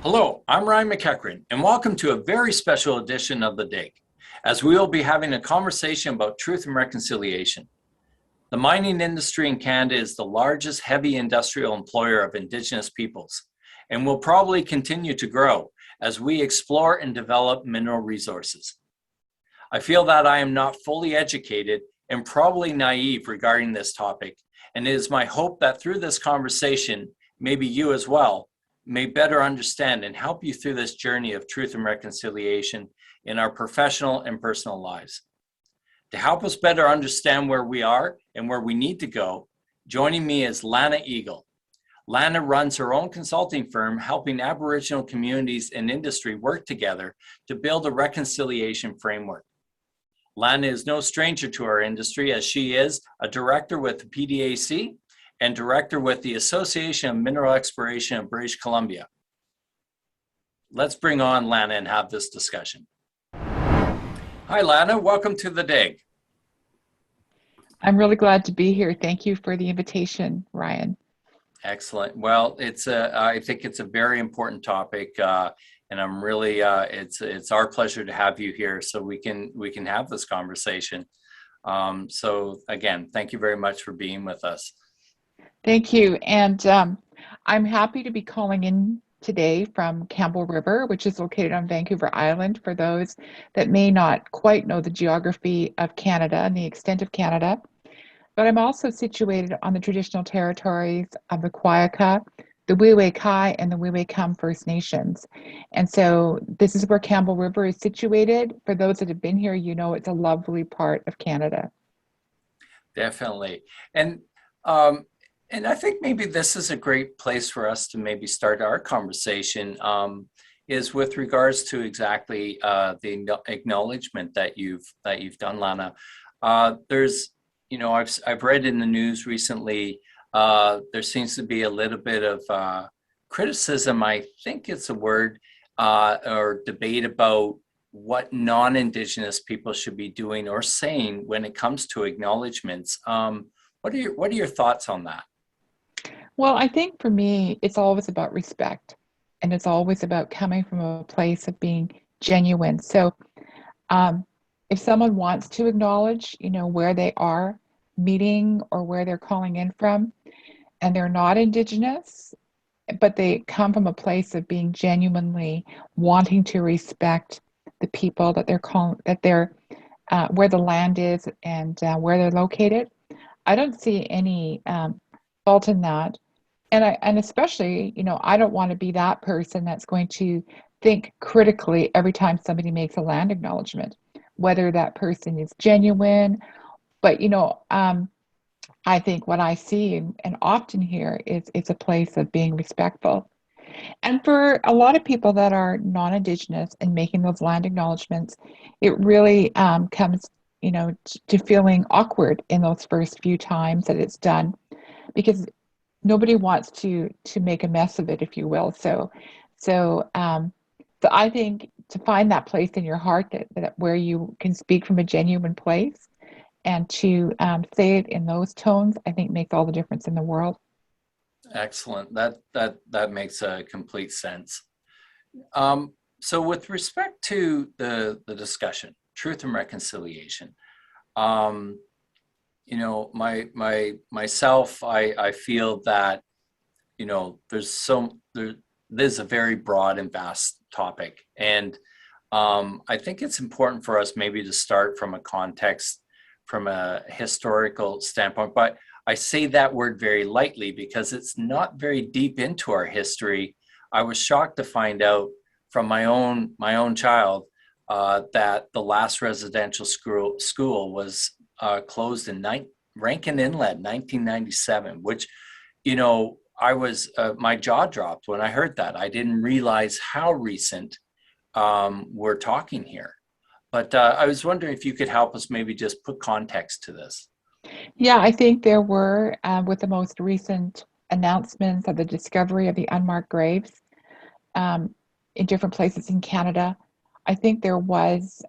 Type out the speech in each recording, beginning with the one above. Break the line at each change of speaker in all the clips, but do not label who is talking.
Hello, I'm Ryan McEachran, and welcome to a very special edition of The Dig, as we will be having a conversation about truth and reconciliation. The mining industry in Canada is the largest heavy industrial employer of Indigenous peoples, and will probably continue to grow as we explore and develop mineral resources. I feel that I am not fully educated and probably naive regarding this topic, and it is my hope that through this conversation, maybe you as well, may better understand and help you through this journey of truth and reconciliation in our professional and personal lives. To help us better understand where we are and where we need to go, joining me is Lana Eagle. Lana runs her own consulting firm, helping Aboriginal communities and industry work together to build a reconciliation framework. Lana is no stranger to our industry, as she is a director with the PDAC and director with the Association of Mineral Exploration of British Columbia. Let's bring on Lana and have this discussion. Hi, Lana. Welcome to The Dig.
I'm really glad to be here. Thank you for the invitation, Ryan.
Excellent. Well, I think it's a very important topic, and I'm really it's our pleasure to have you here so we can have this conversation. So again, thank you very much for being with us.
Thank you. And I'm happy to be calling in today from Campbell River, which is located on Vancouver Island, for those that may not quite know the geography of Canada and the extent of Canada. But I'm also situated on the traditional territories of the Quayaka, the Wiwe-Kai, and the Wiwe-Kum First Nations. And so this is where Campbell River is situated. For those that have been here, you know it's a lovely part of Canada.
Definitely. And I think maybe this is a great place for us to maybe start our conversation, is with regards to exactly the acknowledgement that you've done, Lana. There's, I've read in the news recently, there seems to be a little bit of criticism, I think it's a word, or debate about what non-Indigenous people should be doing or saying when it comes to acknowledgements. What are your thoughts on that?
Well, I think for me, it's always about respect, and it's always about coming from a place of being genuine. So, if someone wants to acknowledge, where they are meeting or where they're calling in from, and they're not Indigenous, but they come from a place of being genuinely wanting to respect the people that they're calling, where the land is and where they're located, I don't see any fault in that. And especially, I don't want to be that person that's going to think critically every time somebody makes a land acknowledgement, whether that person is genuine. But I think what I see and often hear is it's a place of being respectful. And for a lot of people that are non-Indigenous and making those land acknowledgements, it really comes, to feeling awkward in those first few times that it's done, because nobody wants to make a mess of it, if you will. So I think to find that place in your heart that where you can speak from a genuine place and to say it in those tones, I think makes all the difference in the world.
Excellent. That makes a complete sense. So with respect to the discussion, truth and reconciliation, myself, I feel that, there's a very broad and vast topic. And I think it's important for us maybe to start from a context, from a historical standpoint, but I say that word very lightly because it's not very deep into our history. I was shocked to find out from my own child that the last residential school was closed in Rankin Inlet, 1997, which, I was my jaw dropped when I heard that. I didn't realize how recent we're talking here. But I was wondering if you could help us maybe just put context to this.
Yeah, I think there were, with the most recent announcements of the discovery of the unmarked graves in different places in Canada, I think there was,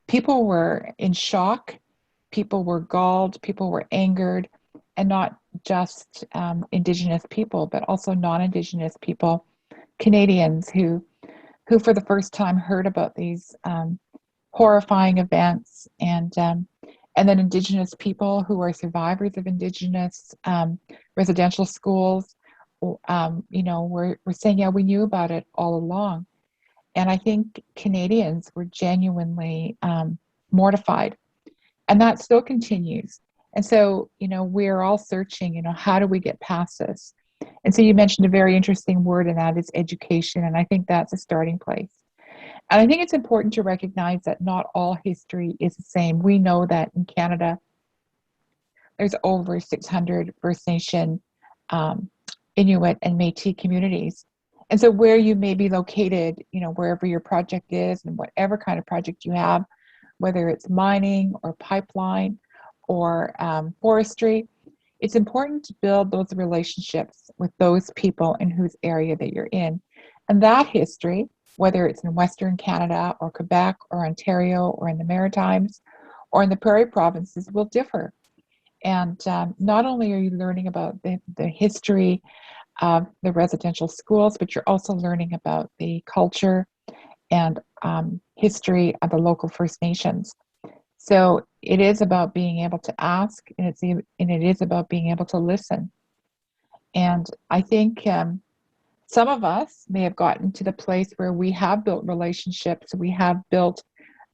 people were in shock, people were galled, people were angered, and not just Indigenous people, but also non-Indigenous people Canadians who for the first time heard about these horrifying events, and then Indigenous people who are survivors of Indigenous residential schools, we're saying, yeah, we knew about it all along. And I think Canadians were genuinely mortified, and that still continues. And so, we're all searching, how do we get past this? And so you mentioned a very interesting word, and that is education. And I think that's a starting place. And I think it's important to recognize that not all history is the same. We know that in Canada, there's over 600 First Nation, Inuit, and Métis communities. And so where you may be located, wherever your project is and whatever kind of project you have, whether it's mining or pipeline or forestry, it's important to build those relationships with those people in whose area that you're in. And that history, whether it's in Western Canada or Quebec or Ontario or in the Maritimes or in the Prairie provinces, will differ. And not only are you learning about the history of the residential schools, but you're also learning about the culture and history of the local First Nations. So it is about being able to ask, and it is about being able to listen. And I think some of us may have gotten to the place where we have built relationships, we have built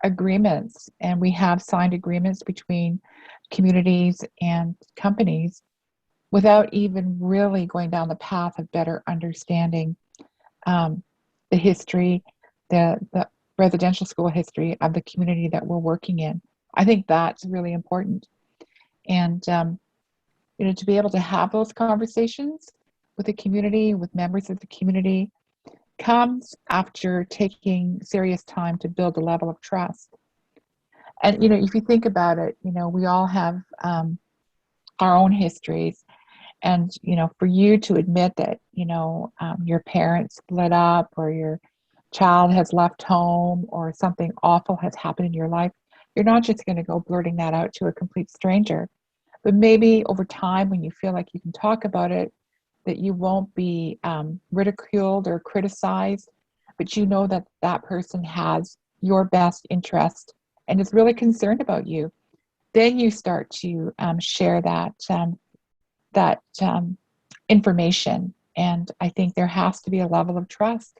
agreements, and we have signed agreements between communities and companies without even really going down the path of better understanding the history, the residential school history of the community that we're working in. I think that's really important. And, to be able to have those conversations with the community, with members of the community, comes after taking serious time to build a level of trust. And, if you think about it, we all have our own histories. And, for you to admit that, your parents split up, or your child has left home, or something awful has happened in your life, you're not just going to go blurting that out to a complete stranger. But maybe over time, when you feel like you can talk about it, that you won't be ridiculed or criticized, but you know that that person has your best interest and is really concerned about you. Then you start to share that information. And I think there has to be a level of trust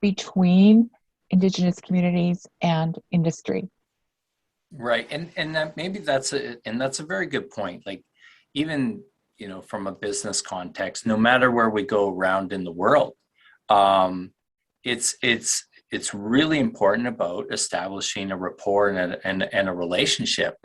between Indigenous communities and industry.
Right, and that maybe that's a very good point. Like, even from a business context, no matter where we go around in the world, it's really important about establishing a rapport and a relationship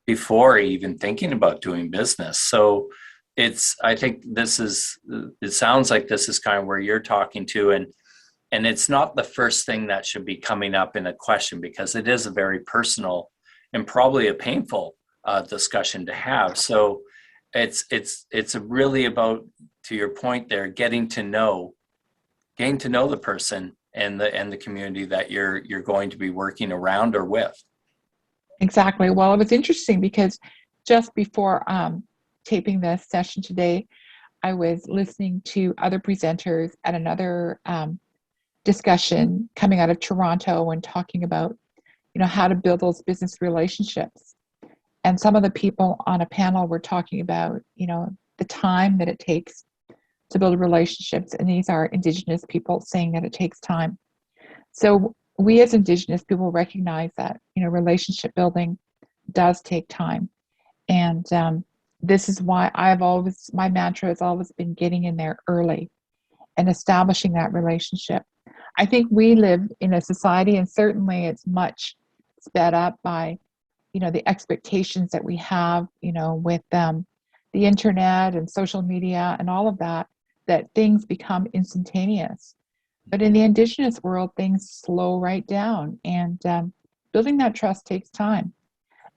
before even thinking about doing business. So I think it sounds like this is kind of where you're talking to, and it's not the first thing that should be coming up in a question, because it is a very personal and probably a painful discussion to have. So it's really about, to your point there, getting to know the person and the community that you're going to be working around or with.
Exactly. Well, it was interesting because just before taping this session today, I was listening to other presenters at another discussion coming out of Toronto and talking about how to build those business relationships. And some of the people on a panel were talking about, the time that it takes to build relationships. And these are Indigenous people saying that it takes time. So we as Indigenous people recognize that, relationship building does take time. And this is why my mantra has always been getting in there early and establishing that relationship. I think we live in a society, and certainly it's much sped up by, the expectations that we have, with the internet and social media and all of that things become instantaneous. But in the Indigenous world, things slow right down, and building that trust takes time.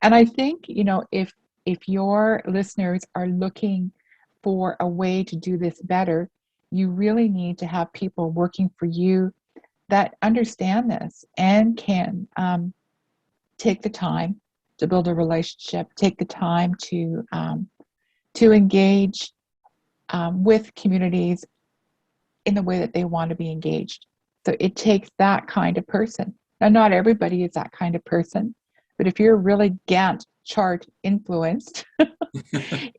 And I think, if your listeners are looking for a way to do this better, you really need to have people working for you that understand this and can take the time to build a relationship, take the time to engage with communities in the way that they want to be engaged. So it takes that kind of person. Now, not everybody is that kind of person, but if you're really Gantt chart influenced,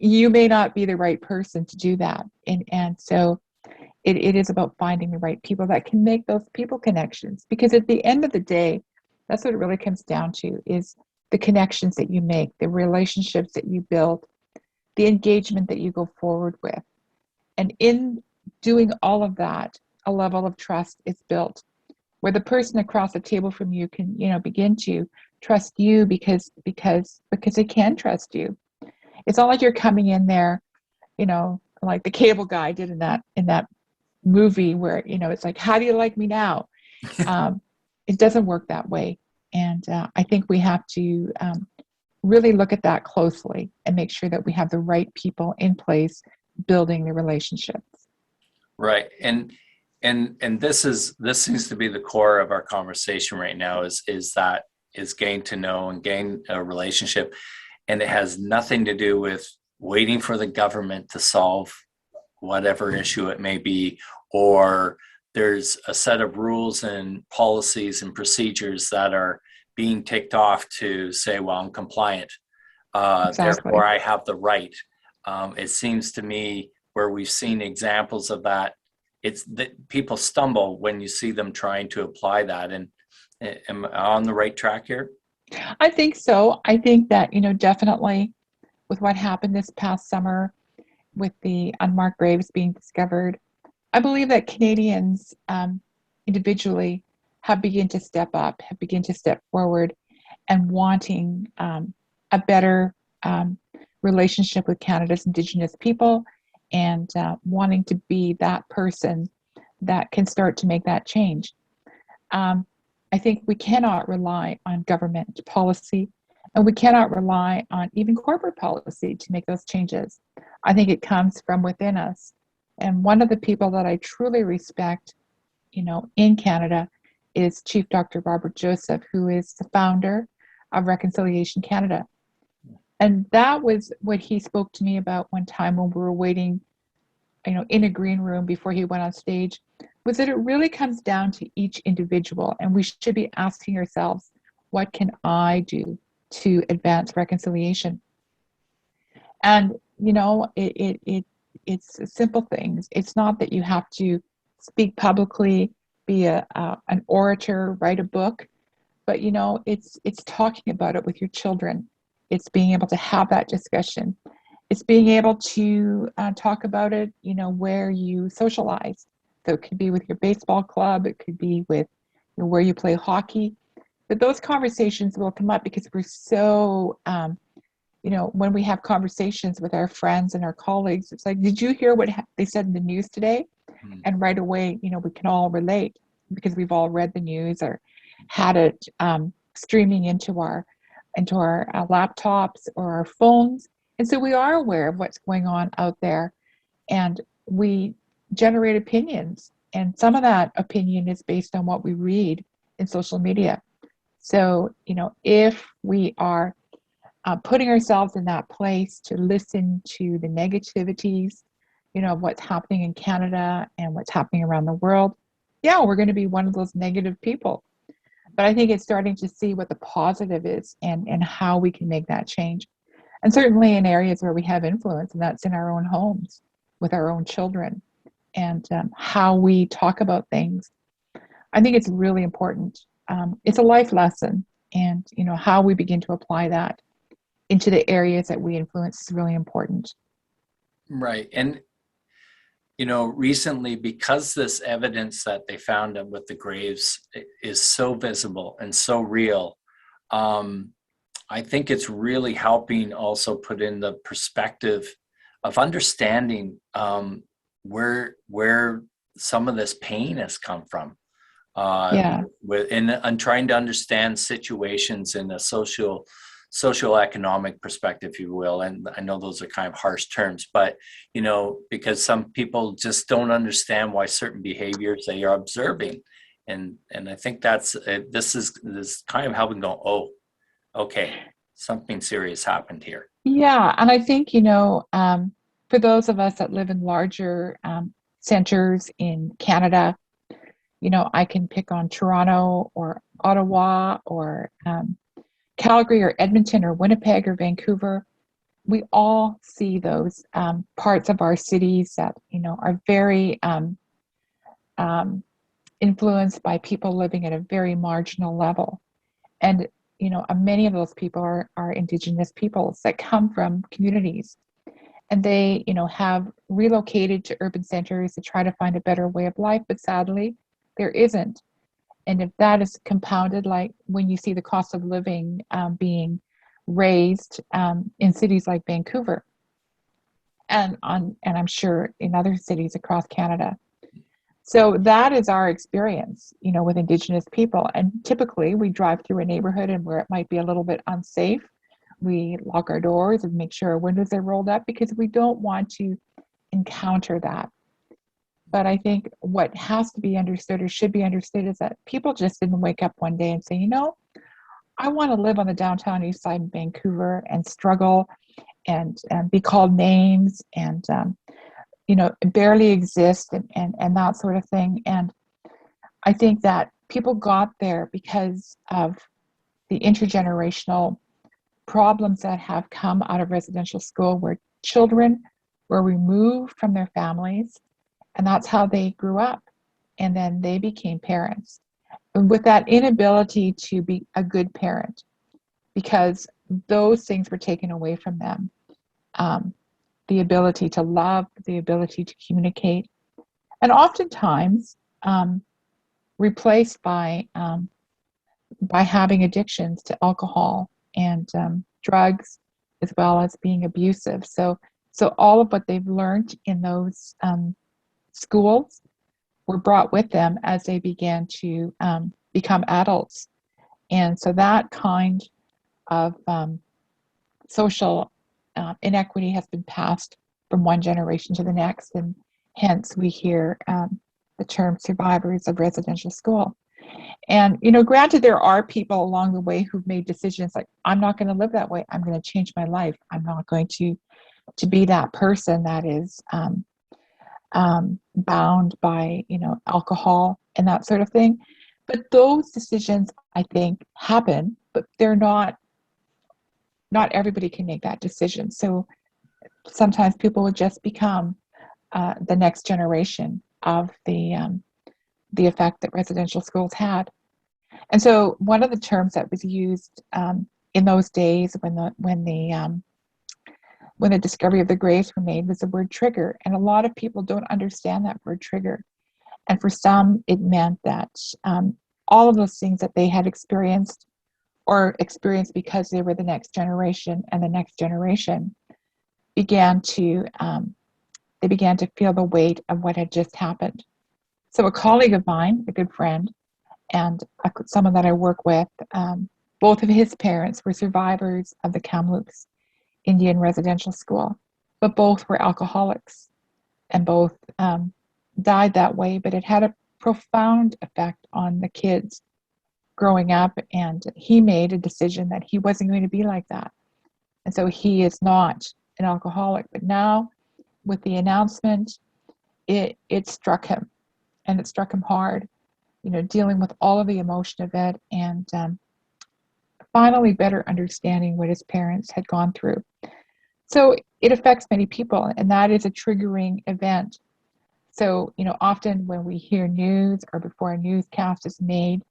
you may not be the right person to do that. And so it is about finding the right people that can make those people connections. Because at the end of the day, that's what it really comes down to, is the connections that you make, the relationships that you build, the engagement that you go forward with. And in doing all of that, a level of trust is built where the person across the table from you can, begin to trust you because they can trust you. It's not like you're coming in there, like the cable guy did in that movie where, it's like, how do you like me now? It doesn't work that way. And I think we have to really look at that closely and make sure that we have the right people in place building the relationships.
Right. And this seems to be the core of our conversation right now is getting to know and gain a relationship. And it has nothing to do with waiting for the government to solve whatever issue it may be, or there's a set of rules and policies and procedures that are being ticked off to say, well, I'm compliant.
Exactly.
Therefore, I have the right. It seems to me where we've seen examples of that, it's that people stumble when you see them trying to apply that. And am I on the right track here?
I think so. I think that, definitely with what happened this past summer with the unmarked graves being discovered, I believe that Canadians individually have begun to step up, have begun to step forward and wanting a better relationship with Canada's Indigenous people and wanting to be that person that can start to make that change. I think we cannot rely on government policy, and we cannot rely on even corporate policy to make those changes. I think it comes from within us. And one of the people that I truly respect, in Canada is Chief Dr. Robert Joseph, who is the founder of Reconciliation Canada. And that was what he spoke to me about one time when we were waiting, in a green room before he went on stage, was that it really comes down to each individual. And we should be asking ourselves, what can I do to advance reconciliation? And, it's simple things. It's not that you have to speak publicly, be an orator, write a book, but, it's talking about it with your children. It's being able to have that discussion. It's being able to talk about it, where you socialize. So it could be with your baseball club. It could be with where you play hockey. But those conversations will come up because we're so, when we have conversations with our friends and our colleagues, it's like, did you hear what they said in the news today? Mm-hmm. And right away, we can all relate because we've all read the news or had it streaming into our laptops or our phones. And so we are aware of what's going on out there, and we generate opinions. And some of that opinion is based on what we read in social media. So, if we are putting ourselves in that place to listen to the negativities, of what's happening in Canada and what's happening around the world, yeah, we're going to be one of those negative people. But I think it's starting to see what the positive is and how we can make that change. And certainly in areas where we have influence, and that's in our own homes, with our own children, and how we talk about things. I think it's really important. It's a life lesson, and how we begin to apply that into the areas that we influence is really important.
Right. And recently, because this evidence that they found with the graves is so visible and so real, I think it's really helping also put in the perspective of understanding where some of this pain has come from. And trying to understand situations in a socioeconomic perspective, if you will. And I know those are kind of harsh terms, but, because some people just don't understand why certain behaviors they are observing. And I think that's, this is kind of helping go, oh, okay, something serious happened here.
Yeah. And I think, for those of us that live in larger centers in Canada. You know, I can pick on Toronto or Ottawa or Calgary or Edmonton or Winnipeg or Vancouver. We all see those parts of our cities that, you know, are very influenced by people living at a very marginal level. And, you know, many of those people are Indigenous peoples that come from communities. And they, you know, have relocated to urban centers to try to find a better way of life. But sadly, there isn't. And if that is compounded, like when you see the cost of living being raised in cities like Vancouver, and I'm sure in other cities across Canada. So that is our experience, you know, with Indigenous people. And typically we drive through a neighborhood and where it might be a little bit unsafe, we lock our doors and make sure our windows are rolled up because we don't want to encounter that. But I think what has to be understood or should be understood is that people just didn't wake up one day and say, you know, I want to live on the downtown east side in Vancouver and struggle and be called names and, you know, barely exist and that sort of thing. And I think that people got there because of the intergenerational problems that have come out of residential school where children were removed from their families, and that's how they grew up. And then they became parents. And with that inability to be a good parent, because those things were taken away from them. The ability to love, the ability to communicate, and oftentimes replaced by having addictions to alcohol and drugs, as well as being abusive. So all of what they've learned in those schools were brought with them as they began to become adults. And so that kind of social inequity has been passed from one generation to the next, and hence we hear the term survivors of residential school. And, you know, granted, there are people along the way who've made decisions like, I'm not going to live that way. I'm going to change my life. I'm not going to be that person that is bound by, you know, alcohol and that sort of thing. But those decisions, I think, happen, but they're not everybody can make that decision. So sometimes people will just become the next generation of the effect that residential schools had. And so one of the terms that was used in those days when the discovery of the graves were made was the word trigger. And a lot of people don't understand that word trigger. And for some, it meant that all of those things that they had experienced or experienced because they were the next generation, and the next generation began to feel the weight of what had just happened. So a colleague of mine, a good friend, and someone that I work with, both of his parents were survivors of the Kamloops Indian residential school, but both were alcoholics, and both died that way. But it had a profound effect on the kids growing up, and he made a decision that he wasn't going to be like that. And so he is not an alcoholic. But now, with the announcement, it struck him, and it struck him hard, you know, dealing with all of the emotion of it, and finally better understanding what his parents had gone through. So it affects many people, and that is a triggering event. So, you know, often when we hear news or before a newscast is made,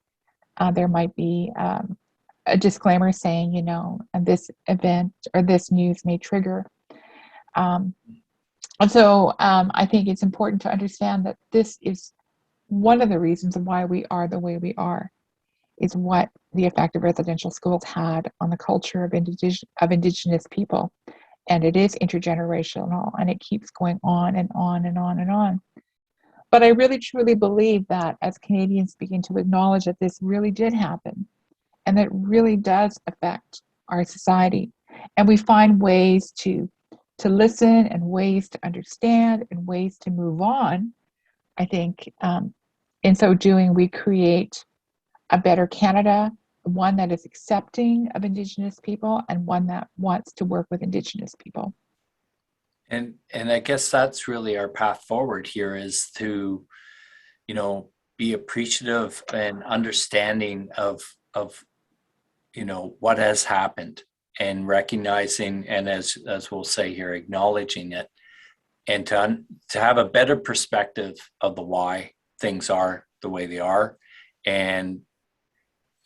there might be a disclaimer saying, you know, and this event or this news may trigger. And so I think it's important to understand that this is one of the reasons why we are the way we are, is what the effect of residential schools had on the culture of Indigenous people. And it is intergenerational, and it keeps going on and on and on and on. But I really truly believe that as Canadians begin to acknowledge that this really did happen, and that really does affect our society, and we find ways to listen and ways to understand and ways to move on, I think in so doing, we create a better Canada, one that is accepting of Indigenous people and one that wants to work with Indigenous people.
And I guess that's really our path forward here, is to, you know, be appreciative and understanding of what has happened, and recognizing, and as we'll say here, acknowledging it, and to have a better perspective of the why things are the way they are. And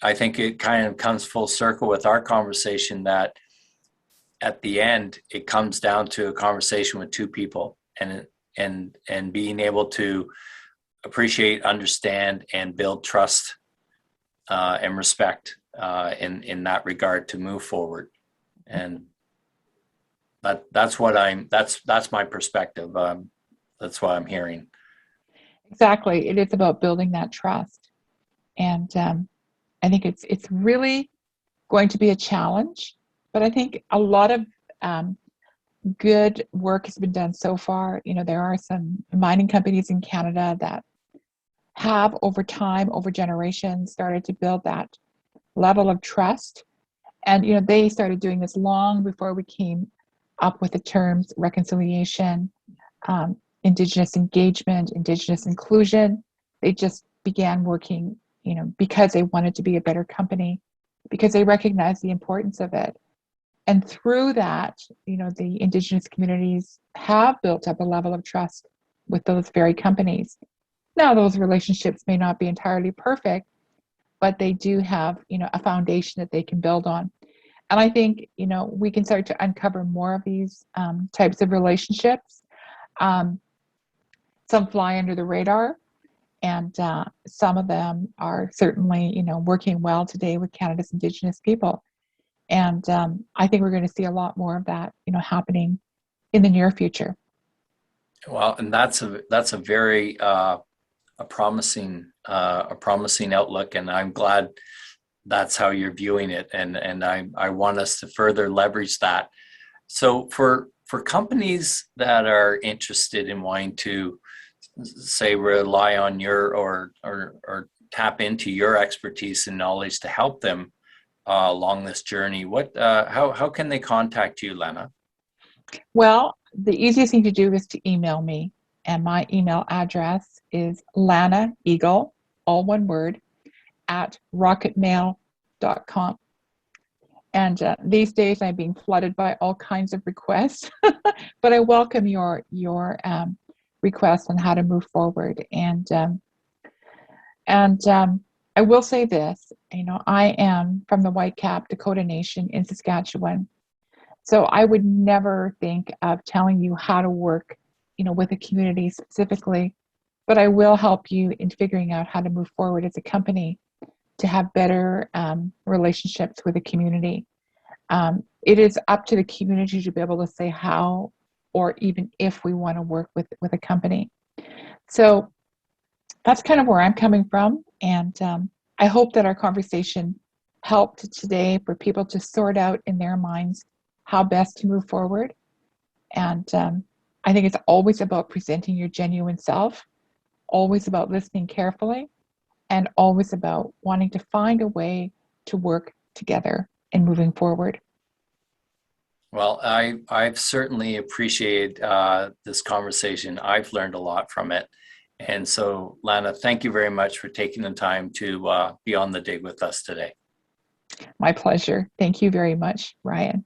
I think it kind of comes full circle with our conversation, that at the end it comes down to a conversation with two people, and being able to appreciate, understand, and build trust and respect in that regard to move forward. And that's my perspective. That's what I'm hearing.
Exactly. It is about building that trust. And I think it's really going to be a challenge, but I think a lot of good work has been done so far. There are some mining companies in Canada that have, over time, over generations, started to build that level of trust. And they started doing this long before we came up with the terms reconciliation, indigenous engagement, indigenous inclusion. They just began working, because they wanted to be a better company, because they recognized the importance of it. And through that, the indigenous communities have built up a level of trust with those very companies. Now, those relationships may not be entirely perfect, but they do have, a foundation that they can build on. And I think, we can start to uncover more of these types of relationships. Some fly under the radar, and some of them are certainly, working well today with Canada's Indigenous people. And I think we're going to see a lot more of that, happening in the near future.
Well, and that's a very a promising outlook, and I'm glad that's how you're viewing it, and I want us to further leverage that. So for companies that are interested in wanting to, say, rely on your or tap into your expertise and knowledge to help them along this journey, how can they contact you, Lana?
Well, the easiest thing to do is to email me, and my email address is Lana Eagle, all one word, at rocketmail.com. And these days I'm being flooded by all kinds of requests, but I welcome your requests on how to move forward. And I will say this, I am from the Whitecap Dakota Nation in Saskatchewan. So I would never think of telling you how to work, with a community specifically, but I will help you in figuring out how to move forward as a company to have better relationships with the community. It is up to the community to be able to say how, or even if we want to work with a company. So that's kind of where I'm coming from. And I hope that our conversation helped today for people to sort out in their minds how best to move forward. And I think it's always about presenting your genuine self, always about listening carefully, and always about wanting to find a way to work together and moving forward.
Well, I've certainly appreciated this conversation. I've learned a lot from it. And so, Lana, thank you very much for taking the time to be on the dig with us today.
My pleasure. Thank you very much, Ryan.